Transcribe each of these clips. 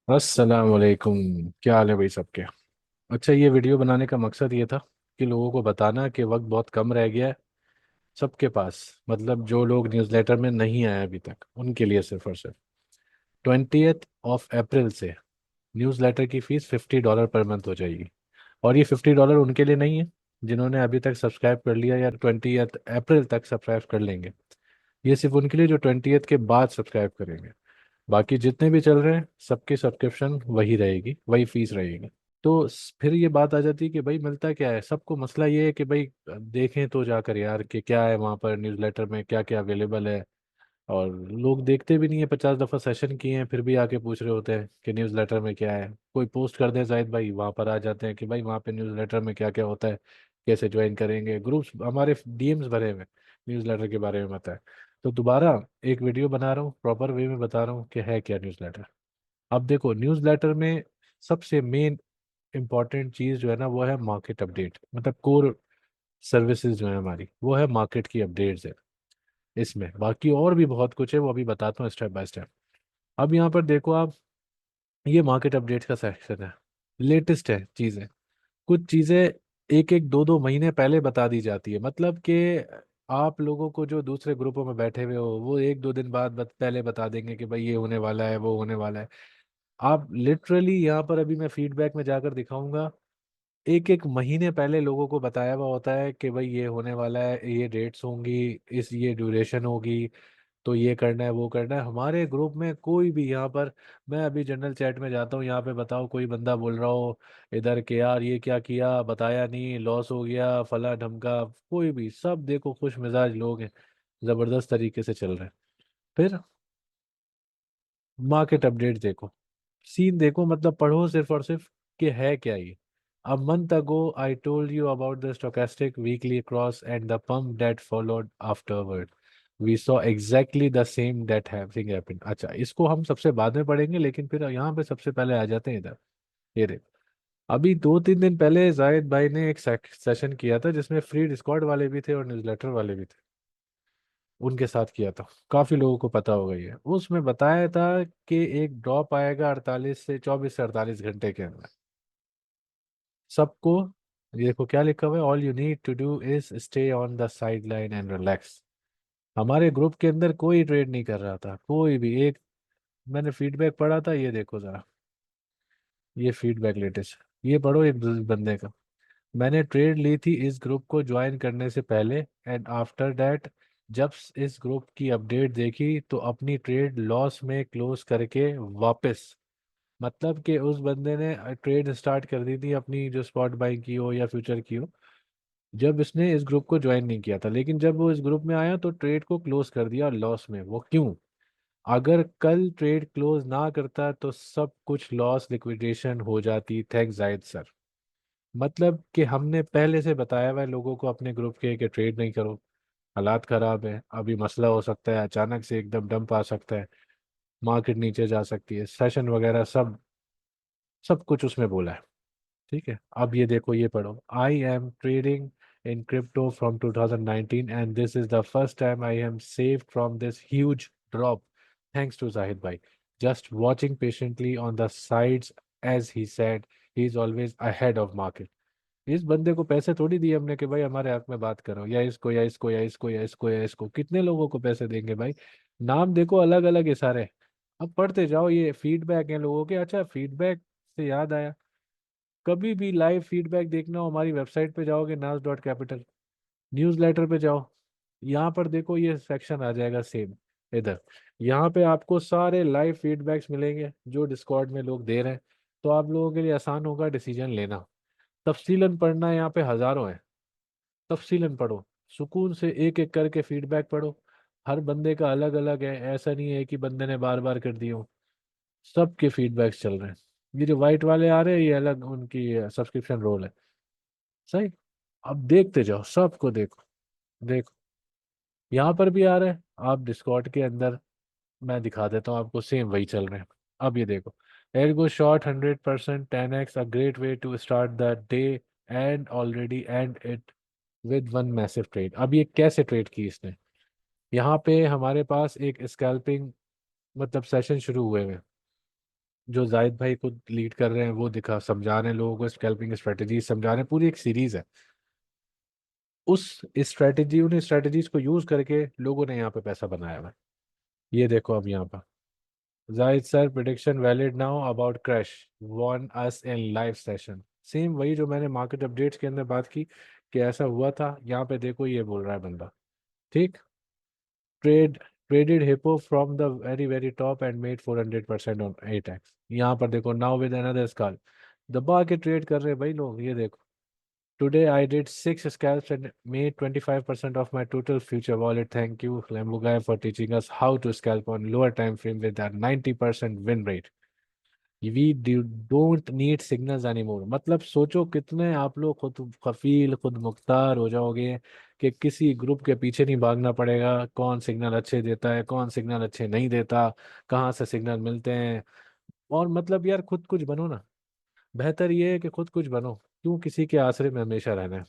अस्सलाम वालेकुम। क्या हाल है भाई सबके। अच्छा, ये वीडियो बनाने का मकसद ये था कि लोगों को बताना कि वक्त बहुत कम रह गया है सबके पास। मतलब जो लोग न्यूज़लेटर में नहीं आए अभी तक उनके लिए सिर्फ और सिर्फ 20 अप्रैल से न्यूज़लेटर की फीस $50 पर मंथ हो जाएगी। और ये $50 उनके लिए नहीं है जिन्होंने अभी तक सब्सक्राइब कर लिया या 20 अप्रैल तक सब्सक्राइब कर लेंगे। ये सिर्फ उनके लिए जो 20 के बाद सब्सक्राइब करेंगे। बाकी जितने भी चल रहे हैं सबकी सब्सक्रिप्शन वही रहेगी, वही फीस रहेगी। तो फिर ये बात आ जाती है कि भाई मिलता क्या है सबको। मसला ये है कि भाई देखें तो जाकर यार कि क्या है वहाँ पर न्यूज़लेटर में क्या क्या अवेलेबल है। और लोग देखते भी नहीं है, 50 दफ़ा सेशन किए हैं फिर भी आके पूछ रहे होते हैं कि न्यूज़लेटर में क्या है। कोई पोस्ट कर दे जाहिद भाई वहाँ पर आ जाते हैं कि भाई वहाँ पे न्यूज़लेटर में क्या क्या होता है, कैसे ज्वाइन करेंगे। ग्रुप्स हमारे डीएम्स भरे हुए हैं न्यूज़लेटर के बारे में बताए। तो दोबारा एक वीडियो बना रहा हूँ, प्रॉपर वे में बता रहा हूँ कि है क्या न्यूज़लेटर। अब देखो न्यूज़लेटर में सबसे मेन इंपॉर्टेंट चीज़ जो है ना वो है मार्केट अपडेट। मतलब कोर सर्विसेज जो है हमारी वो है मार्केट की अपडेट्स है इसमें। बाकी और भी बहुत कुछ है वो अभी बताता हूँ स्टेप बाय स्टेप। अब यहाँ पर देखो आप, ये मार्केट अपडेट्स का सेक्शन है। लेटेस्ट है चीज़ें, कुछ चीज़ें एक एक दो दो महीने पहले बता दी जाती है। मतलब कि आप लोगों को जो दूसरे ग्रुपों में बैठे हुए हो वो एक दो दिन बाद पहले बता देंगे कि भाई ये होने वाला है वो होने वाला है। आप लिटरली यहाँ पर अभी मैं फीडबैक में जाकर दिखाऊंगा, एक एक महीने पहले लोगों को बताया हुआ होता है कि भाई ये होने वाला है, ये डेट्स होंगी, इस ये ड्यूरेशन होगी, तो ये करना है वो करना है। हमारे ग्रुप में कोई भी यहाँ पर, मैं अभी जनरल चैट में जाता हूँ यहाँ पे बताओ कोई बंदा बोल रहा हो इधर के यार ये क्या किया बताया नहीं, लॉस हो गया फला ढमका, कोई भी, सब देखो खुश मिजाज लोग हैं, जबरदस्त तरीके से चल रहे हैं। फिर मार्केट अपडेट देखो, सीन देखो, मतलब पढ़ो सिर्फ और सिर्फ कि है क्या ये। A month ago, I told you about the stochastic weekly cross and the pump that followed afterward. We saw exactly the same that having happened. अच्छा, इसको हम सबसे बाद में पढ़ेंगे लेकिन फिर यहाँ पे सबसे पहले आ जाते हैं इधर। ये देख, अभी 2-3 दिन पहले जाहिद भाई ने एक सेशन किया था जिसमें फ्री डिस्कॉर्ड वाले भी थे और न्यूज़लेटर वाले भी थे। उनके साथ किया था, काफी लोगों को पता हो गई है। उसमें बताया था कि एक ड्रॉप आएगा 24 से 48 घंटे के अंदर सबको। ये देखो क्या लिखा हुआ है, all you need to do is stay on the side line and relax. हमारे ग्रुप के अंदर कोई ट्रेड नहीं कर रहा था, कोई भी एक। मैंने फीडबैक पढ़ा था, ये देखो जरा, ये फीडबैक लेटेस्ट, ये पढ़ो एक बंदे का। मैंने ट्रेड ली थी इस ग्रुप को ज्वाइन करने से पहले एंड आफ्टर दैट जब इस ग्रुप की अपडेट देखी तो अपनी ट्रेड लॉस में क्लोज करके वापस। मतलब कि उस बंदे ने ट्रेड स्टार्ट कर दी थी अपनी, जो स्पॉट बाइंग की हो या फ्यूचर की हो, जब इसने इस ग्रुप को ज्वाइन नहीं किया था। लेकिन जब वो इस ग्रुप में आया तो ट्रेड को क्लोज कर दिया लॉस में। वो क्यों? अगर कल ट्रेड क्लोज ना करता तो सब कुछ लॉस लिक्विडेशन हो जाती। Thanks Zahid sir. मतलब कि हमने पहले से बताया हुआ है लोगों को अपने ग्रुप के कि ट्रेड नहीं करो, हालात खराब है, अभी मसला हो सकता है, अचानक से एकदम डंप आ सकता है, मार्केट नीचे जा सकती है, सेशन वगैरह सब सब कुछ उसमें बोला है। ठीक है, अब ये देखो ये पढ़ो, I am trading in crypto from 2019 and this is the first time I am saved from this huge drop thanks to Zahid भाई, just watching patiently on the sides as he said, he is always ahead of market. इस बंदे को पैसे थोड़ी दिए हमने कि भाई हमारे हक में बात करो, या इसको या इसको या इसको या इसको या इसको, कितने लोगों को पैसे देंगे भाई। नाम देखो अलग अलग है सारे। अब पढ़ते जाओ, ये फीडबैक है लोगों के। अच्छा, फीडबैक से याद आया, कभी भी लाइव फीडबैक देखना हो हमारी वेबसाइट पे जाओगे nas.capital, न्यूज़ लेटर पे जाओ, यहाँ पर देखो ये सेक्शन आ जाएगा सेम इधर। यहाँ पे आपको सारे लाइव फीडबैक्स मिलेंगे जो डिस्कॉर्ड में लोग दे रहे हैं। तो आप लोगों के लिए आसान होगा डिसीजन लेना। तफसीलन पढ़ना यहाँ पे हजारों है, तफसीलन पढ़ो, सुकून से एक एक करके फीडबैक पढ़ो। हर बंदे का अलग अलग है, ऐसा नहीं है कि बंदे ने बार बार कर दिए हो। सबके फीडबैक्स चल रहे हैं। ये जो वाइट वाले आ रहे हैं ये अलग उनकी सब्सक्रिप्शन रोल है। सही। अब देखते जाओ, सबको देखो। देखो यहाँ पर भी आ रहा है, आप डिस्कॉर्ड के अंदर, मैं दिखा देता हूँ आपको, सेम वही चल रहे हैं। अब ये देखो, ergo short 100% 10x a great way to start the day and already end it with one massive trade. अब ये कैसे ट्रेड की इसने, यहाँ पे हमारे पास एक स्कैल्पिंग मतलब सेशन शुरू हुए हुए हैं। जो जाहिद भाई खुद लीड कर रहे हैं वो दिखा, समझा रहे हैं लोगों को, स्कैल्पिंग स्ट्रेटजी समझा रहे हैं, पूरी एक सीरीज है। उस स्ट्रेटजी उन स्ट्रेटजीज को यूज करके लोगों ने यहाँ पे पैसा बनाया हुआ है। ये देखो अब यहाँ पर, Zahid sir prediction valid now about crash, warned us in live session. Same वही जो मैंने मार्केट अपडेट्स के अंदर बात की कि ऐसा हुआ था, यहाँ पे देखो ये बोल रहा है बंदा। ठीक। Trade traded Hippo from the very very top and made 400% on 8x। यहाँ पर देखो, now with another skull, दबा के ट्रेड कर रहे हैं भाई लोग, ये देखो। Today I did 6 scalps and made 25% of my total future wallet. Thank you, Lambo guy, for teaching us how to scalp on lower time frame with a 90% win rate। We don't need signals anymore. मतलब सोचो कितने आप लोग खुद कफील, खुद मुख्तार हो जाओगे कि किसी ग्रुप के पीछे नहीं भागना पड़ेगा, कौन सिग्नल अच्छे देता है, कौन सिग्नल अच्छे नहीं देता, कहाँ से सिग्नल मिलते हैं। और मतलब यार खुद कुछ बनो ना। बेहतर ये है कि खुद कुछ बनो, क्यों किसी के आसरे में हमेशा रहना है।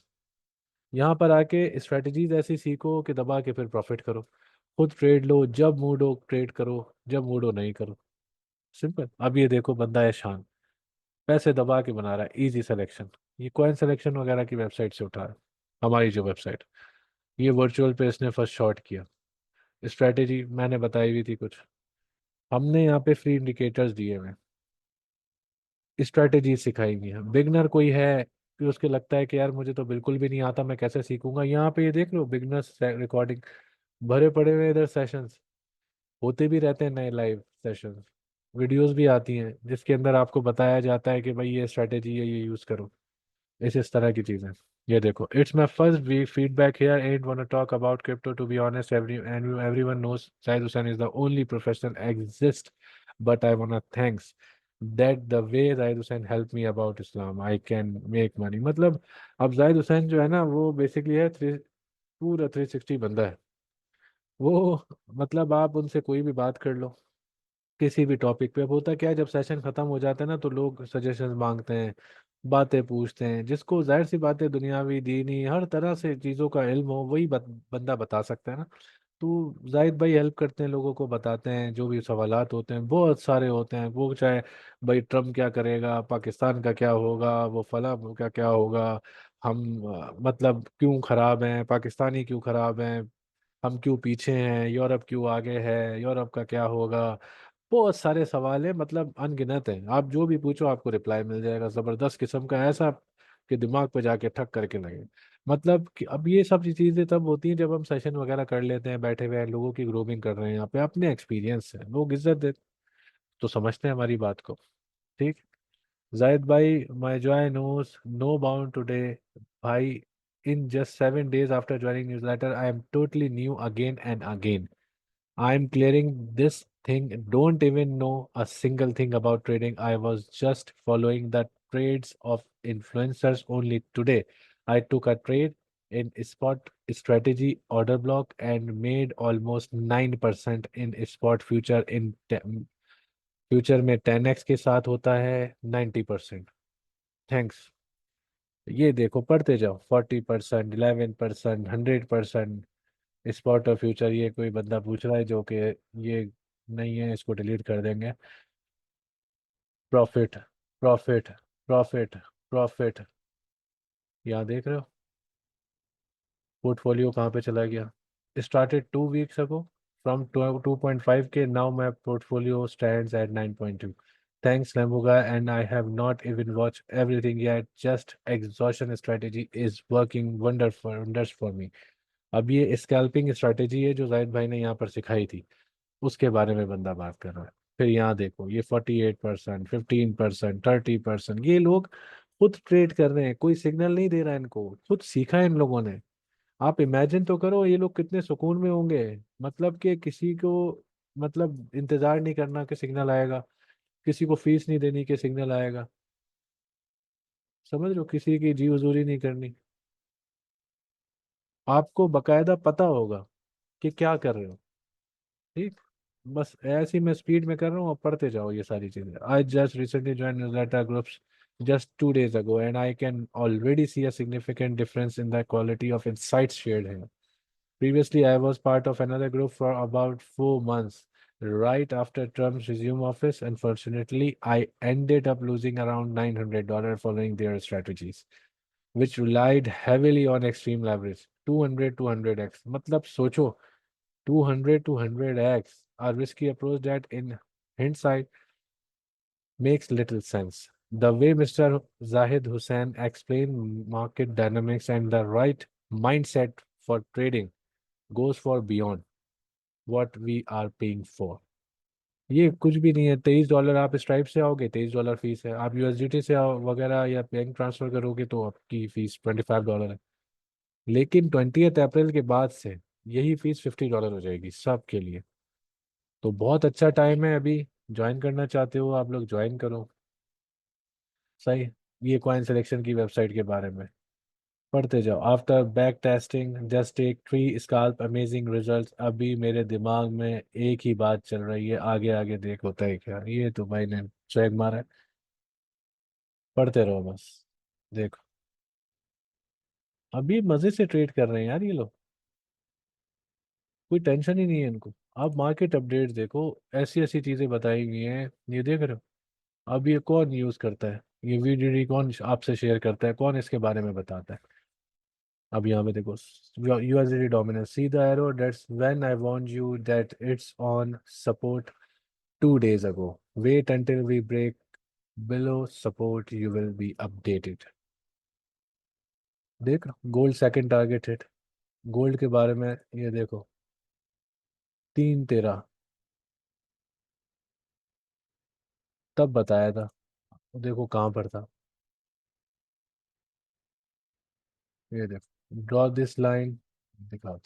यहाँ पर आके स्ट्रेटजीज ऐसी सीखो कि दबा के फिर प्रॉफिट करो। खुद ट्रेड लो, जब मूड हो ट्रेड करो, जब मूड हो नहीं करो। सिंपल। अब ये देखो बंदा है शान, पैसे दबा के बना रहा है, इजी सिलेक्शन। ये कॉइन सिलेक्शन वगैरह की वेबसाइट से उठा है, हमारी जो वेबसाइट। ये वर्चुअल पे इसने फर्स्ट शॉट किया। स्ट्रेटेजी मैंने बताई हुई थी कुछ, हमने यहाँ पे फ्री इंडिकेटर्स दिए हुए हैं, स्ट्रेटेजी सिखाई हुई है। बिगनर कोई है कि उसके लगता है कि यार मुझे तो बिल्कुल भी नहीं आता, मैं कैसे सीखूंगा, यहाँ पे ये देख लो बिगनर्स रिकॉर्डिंग भरे पड़े हुए हैं इधर। सेशंस होते भी रहते हैं, नए लाइव सेशंस, वीडियोस भी आती हैं जिसके अंदर आपको बताया जाता है कि भाई ये स्ट्रेटेजी है, ये यूज़ करो। इस तरह की चीजें। ये देखो, it's my first week feedback here, ain't wanna talk about crypto to be honest, everyone knows Syed Hussain is the only professional exist, but I wanna thanks that the way Syed Hussain helped me about Islam I can make money। मतलब अब जाहिद हुसैन जो है ना वो basically है पूरा 360 बंदा है वो। मतलब आप उनसे कोई भी बात कर लो किसी भी टॉपिक पे। अब होता क्या है, जब सेशन खत्म हो जाता है ना तो लोग सजेशंस मांगते हैं, बातें पूछते हैं। जिसको जाहिर सी बातें दुनियावी दीनी हर तरह से चीज़ों का इल्म हो वही बंदा बता सकता है ना। तो जाहिद भाई हेल्प करते हैं, लोगों को बताते हैं, जो भी सवालात होते हैं बहुत सारे होते हैं। वो चाहे भाई ट्रम्प क्या करेगा, पाकिस्तान का क्या होगा, वो फला का क्या होगा, हम मतलब क्यों खराब हैं, पाकिस्तानी क्यों खराब हैं, हम क्यों पीछे हैं, यूरोप क्यों आगे है, यूरोप का क्या होगा। बहुत सारे सवाल है, मतलब अनगिनत है। आप जो भी पूछो आपको रिप्लाई मिल जाएगा, जबरदस्त किस्म का, ऐसा कि दिमाग पे जाके ठक करके लगे। मतलब कि अब ये सब चीजें तब होती हैं जब हम सेशन वगैरह कर लेते हैं, बैठे हुए हैं, लोगों की ग्रूमिंग कर रहे हैं यहाँ पे, अपने एक्सपीरियंस है, लोग इज्जत दे तो समझते हैं हमारी बात को। ठीक। जाहिद भाई, my joy knows no bound today भाई। In just 7 days after joining newsletter I am totally new again and again। I'm clearing this thing. Don't even know a single thing about trading. I was just following the trades of influencers only today. I took a trade in spot strategy order block and made almost 9% in spot future in future में 10x के साथ होता है 90%। Thanks. ये देखो पढ़ते जाओ, 40%, 11%, 100%। Spot और फ्यूचर, ये कोई बंदा पूछ रहा है जो कि ये नहीं है, इसको डिलीट कर देंगे। Profit, profit, profit, profit. यहाँ देख रहे हो पोर्टफोलियो कहाँ पे चला गया। Started 2 weeks ago from 2.5K, now my portfolio stands at 9.2। Thanks Lambuga, and I have not even watched everything yet, just exhaustion strategy is working wonders for me। अब ये स्कैल्पिंग स्ट्रैटेजी है जो जाहिद भाई ने यहाँ पर सिखाई थी, उसके बारे में बंदा बात कर रहा है। फिर यहाँ देखो ये 48%, 15%, 30%, ये लोग खुद ट्रेड कर रहे हैं, कोई सिग्नल नहीं दे रहा है इनको, खुद सीखा है इन लोगों ने। आप इमेजिन तो करो ये लोग कितने सुकून में होंगे। मतलब कि किसी को मतलब इंतजार नहीं करना कि सिग्नल आएगा, किसी को फीस नहीं देनी कि सिग्नल आएगा। समझ लो, किसी की जी हजूरी नहीं करनी। आपको बकायदा पता होगा कि क्या कर रहे हो। ठीक। बस ऐसे ही मैं स्पीड में कर रहा हूँ, अब पढ़ते जाओ ये सारी चीजें। I just recently join newsletter groups just 2 days ago, and I can already see a significant difference in the quality of insights shared here। Previously, I was part of another group for about 4 months. right after Trump's resume office. Unfortunately, I ended up losing around $900 following their strategies, which relied heavily on extreme leverage. 200 to 100x. मतलब सोचो, 200 to 100x, a risky approach that in hindsight makes little sense. The way Mr. Zahid Hussain explained market dynamics and the right mindset for trading goes far beyond what we are paying for. ये कुछ भी नहीं है। $23 आप stripe से आओगे, $23 fees है। आप यूएसडीटी से आओ वगैरह या बैंक ट्रांसफर करोगे तो आपकी फीस $25 है। लेकिन 20 अप्रैल के बाद से यही फीस $50 हो जाएगी सबके लिए। तो बहुत अच्छा टाइम है अभी। ज्वाइन करना चाहते हो आप लोग, ज्वाइन करो। सही। ये कॉइन सिलेक्शन की वेबसाइट के बारे में पढ़ते जाओ। After back testing just take 3 scalp amazing results. अभी मेरे दिमाग में एक ही बात चल रही है, आगे आगे देख होता है क्या। ये तो भाई ने स्वैग मारा है। पढ़ते रहो बस। देखो, अभी मजे से ट्रेड कर रहे हैं यार ये लोग। कोई टेंशन ही नहीं है इनको। आप मार्केट अपडेट्स देखो, ऐसी ऐसी चीजें बताई हुई हैं, ये देख रहे हो। अब ये कौन यूज करता है, ये वीडियो कौन आपसे शेयर करता है, कौन इसके बारे में बताता है। अब यहाँ पे देखो, USD dominance, see the arrow, that's when I want you that it's on support 2 days ago. Wait until we break below support, you will be updated. देख, gold second target hit. Gold के बारे में ये देखो, 3-13 तब बताया था। देखो कहाँ पर था। ये देखो, ड्रॉ दिस लाइन दिखा,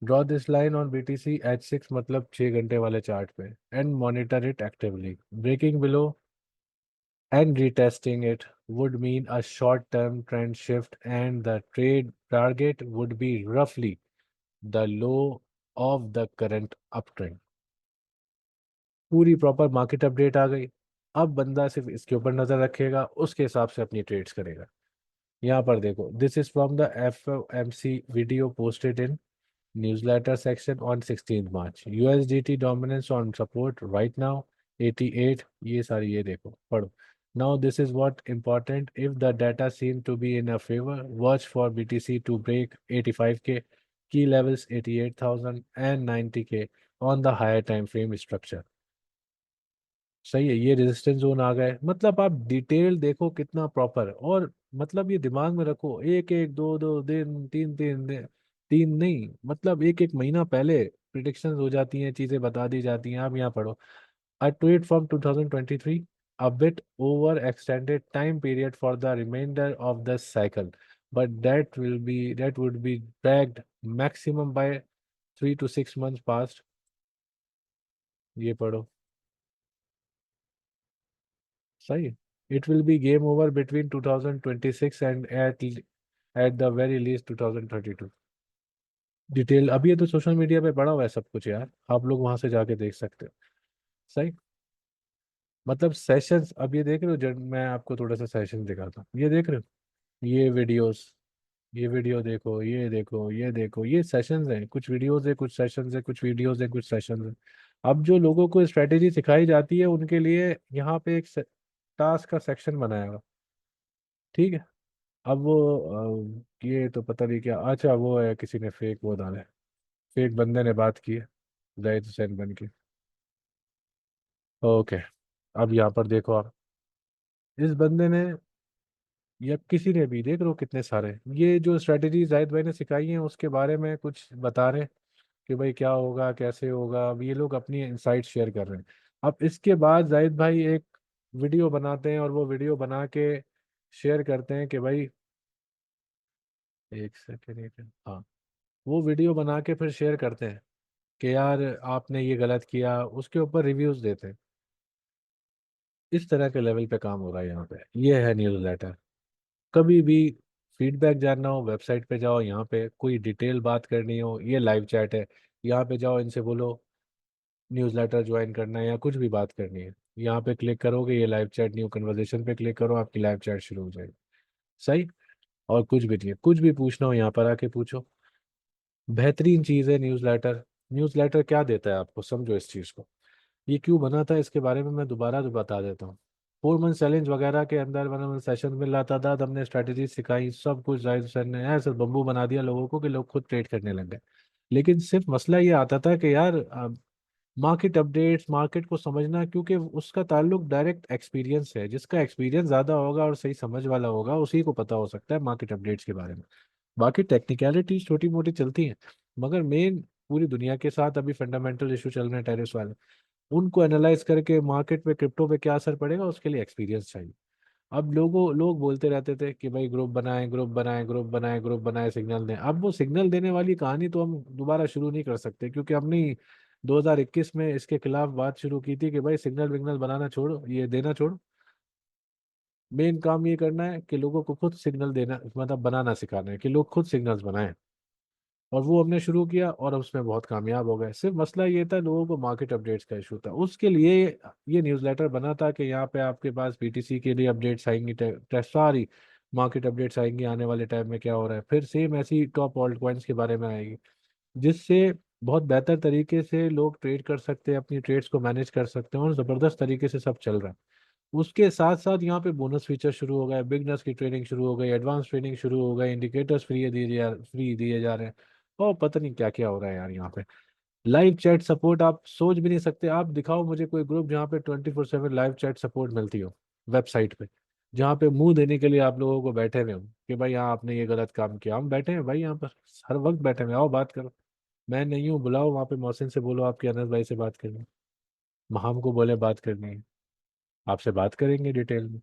draw this line on BTC H6, मतलब 6 घंटे वाले चार्ट पे, and monitor it actively. Breaking below and retesting it would mean a short term trend shift, and the trade target would be roughly the low of the current uptrend। पूरी proper market update आ गई। अब बंदा सिर्फ इसके ऊपर नजर रखेगा, उसके हिसाब से अपनी ट्रेड्स करेगा। यहाँ पर देखो, this is from the FOMC video posted in newsletter section on 16th March। USDT dominance on support right now 88। ये सारी ये देखो पढ़ो। Now this is what important, if the data seem to be in a favor, watch for BTC to break 85K, key levels 88,000 and 90K on the higher time frame structure। सही है, ये resistance zone आ गए। मतलब आप detail देखो कितना proper, और मतलब ये दिमाग में रखो, एक एक दो दो दिन, तीन तीन दिन, तीन नहीं, मतलब एक एक महीना पहले प्रिडिक्शंस हो जाती हैं, चीजें बता दी जाती हैं। आप यहाँ पढ़ो, a tweet from 2023, a bit over extended time period for the remainder of the cycle, but that would be dragged maximum by 3 to 6 months past। ये पढ़ो। सही है। It will be game over between 2026 and at the very least 2032। Detail अभी ये तो social media पे पड़ा हुआ है सब कुछ यार, आप लोग वहां से जाके देख सकते हो। सही। मतलब सेशंस, अब ये देख रहे हो, जब मैं आपको थोड़ा सा सेशन दिखाता हूँ, ये देख रहे हो, ये वीडियोस, ये वीडियो देखो, ये देखो, ये देखो, ये सेशंस हैं। कुछ वीडियोस है, कुछ सेशंस है, कुछ वीडियोस है, कुछ सेशंस है। अब जो लोगों को स्ट्रेटेजी सिखाई जाती है उनके लिए यहाँ पे एक टास्क का सेक्शन बनाया हुआ। ठीक है। अब वो ये तो पता नहीं क्या, अच्छा वो है, किसी ने फेक वो डाला है, फेक बंदे ने बात की है, जाहिद हुसैन बन के। ओके। अब यहाँ पर देखो आप, इस बंदे ने या किसी ने भी, देख लो कितने सारे ये जो स्ट्रेटजी जाहिद भाई ने सिखाई हैं उसके बारे में कुछ बता रहे हैं कि भाई क्या होगा, कैसे होगा। अब ये लोग अपनी इंसाइट शेयर कर रहे हैं। अब इसके बाद जाहिद भाई एक वीडियो बनाते हैं, और वो वीडियो बना के शेयर करते हैं कि भाई, एक सेकेंड, हाँ, वो वीडियो बना के फिर शेयर करते हैं कि यार आपने ये गलत किया, उसके ऊपर रिव्यूज देते हैं। इस तरह के लेवल पे काम हो रहा है यहाँ पे। ये है न्यूज़ लेटर। कभी भी फीडबैक जानना हो, वेबसाइट पे जाओ, यहाँ पे कोई डिटेल बात करनी हो, ये लाइव चैट है, यहाँ पे जाओ, इनसे बोलो न्यूज़ लेटर ज्वाइन करना है या कुछ भी बात करनी है, यहाँ पे क्लिक करोगे, ये लाइव चैट न्यू कन्वर्जेशन पे क्लिक करो, आपकी लाइव चैट शुरू हो जाएगी। सही। और कुछ भी नहीं है, कुछ भी पूछना हो यहाँ पर आके पूछो। बेहतरीन चीज़ है न्यूज़ लेटर। न्यूज़लेटर क्या देता है आपको, समझो इस चीज़ को। ये क्यों बना था इसके बारे में मैं दोबारा तो बता देता हूँ। 4 मंथ चैलेंज वगैरह के अंदर 1 मंथ सेशन मिल रहा था, तब हमने स्ट्रैटेजी सिखाई, सब कुछ जाहिर सर ने ऐसे बम्बू बना दिया लोगों को कि लोग खुद ट्रेड करने लग गए। लेकिन सिर्फ मसला ये आता था कि यार मार्केट अपडेट्स, मार्केट को समझना, क्योंकि उसका ताल्लुक डायरेक्ट एक्सपीरियंस है। जिसका एक्सपीरियंस ज़्यादा होगा और सही समझ वाला होगा उसी को पता हो सकता है मार्केट अपडेट्स के बारे में। बाकी टेक्निकलिटीज छोटी मोटी चलती हैं, मगर मेन पूरी दुनिया के साथ अभी फंडामेंटल इशू चल रहे हैं टेरिस वाले, उनको एनालाइज करके मार्केट पे, क्रिप्टो पे क्या असर पड़ेगा उसके लिए एक्सपीरियंस चाहिए। अब लोग बोलते रहते थे कि भाई ग्रुप बनाए, ग्रुप बनाए, ग्रुप बनाए, ग्रुप बनाए, सिग्नल दें। अब वो सिग्नल देने वाली कहानी तो हम दोबारा शुरू नहीं कर सकते, क्योंकि हमने ही 2021 में इसके खिलाफ बात शुरू की थी कि भाई सिग्नल विग्नल बनाना छोड़ो, ये देना छोड़ो। मेन काम ये करना है कि लोगों को खुद सिग्नल देना, मतलब बनाना सिखाना है कि लोग खुद सिग्नल्स बनाएं। और वो हमने शुरू किया और उसमें बहुत कामयाब हो गए। सिर्फ मसला ये था लोगों को मार्केट अपडेट्स का इशू था, उसके लिए ये न्यूज़लेटर बना था कि यहाँ पे आपके पास बीटीसी के लिए अपडेट्स आएंगी, सारी मार्केट अपडेट्स आएंगी आने वाले टाइम में क्या हो रहा है, फिर सेम ऐसी टॉप ऑल्ट कॉइन्स के बारे में आएगी, जिससे बहुत बेहतर तरीके से लोग ट्रेड कर सकते हैं, अपनी ट्रेड्स को मैनेज कर सकते हैं, और ज़बरदस्त तरीके से सब चल रहा है। उसके साथ साथ यहाँ पे बोनस फीचर शुरू हो गए, बिगनर्स की ट्रेनिंग शुरू हो गई, एडवांस ट्रेनिंग शुरू हो गई, इंडिकेटर्स फ्री दिए जा रहे हैं, और पता नहीं क्या क्या हो रहा है यार यहाँ पे। लाइव चैट सपोर्ट आप सोच भी नहीं सकते। आप दिखाओ मुझे कोई ग्रुप जहाँ पे 24/7 लाइव चैट सपोर्ट मिलती हो वेबसाइट पे, जहाँ पे मुंह देने के लिए आप लोगों को बैठे हुए हो कि भाई हाँ आपने ये गलत काम किया। हम बैठे हैं भाई यहाँ पर, हर वक्त बैठे हुए, आओ बात करो। मैं नहीं हूँ, बुलाओ वहाँ पे मोहसिन से बोलो आपके अनस भाई से बात करनी है, महाम को बोले बात करनी है, आपसे बात करेंगे डिटेल में।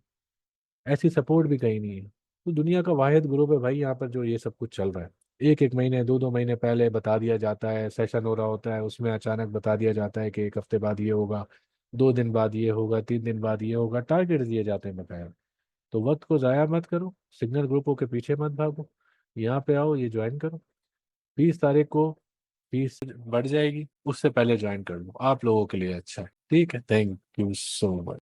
ऐसी सपोर्ट भी कहीं नहीं है। तो दुनिया का वाहिद ग्रुप है भाई यहाँ पर जो ये सब कुछ चल रहा है। एक एक महीने, दो दो महीने पहले बता दिया जाता है, सेशन हो रहा होता है, उसमें अचानक बता दिया जाता है कि एक हफ्ते बाद ये होगा, 2 दिन बाद ये होगा, 3 दिन बाद ये होगा, टारगेट दिए जाते हैं बकाया। तो वक्त को ज़ाया मत करो, सिग्नल ग्रुपों के पीछे मत भागो, यहाँ पे आओ, ये ज्वाइन करो। 20 तारीख को फीस बढ़ जाएगी, उससे पहले ज्वाइन कर लो, आप लोगों के लिए अच्छा है। ठीक है, थैंक यू सो मच।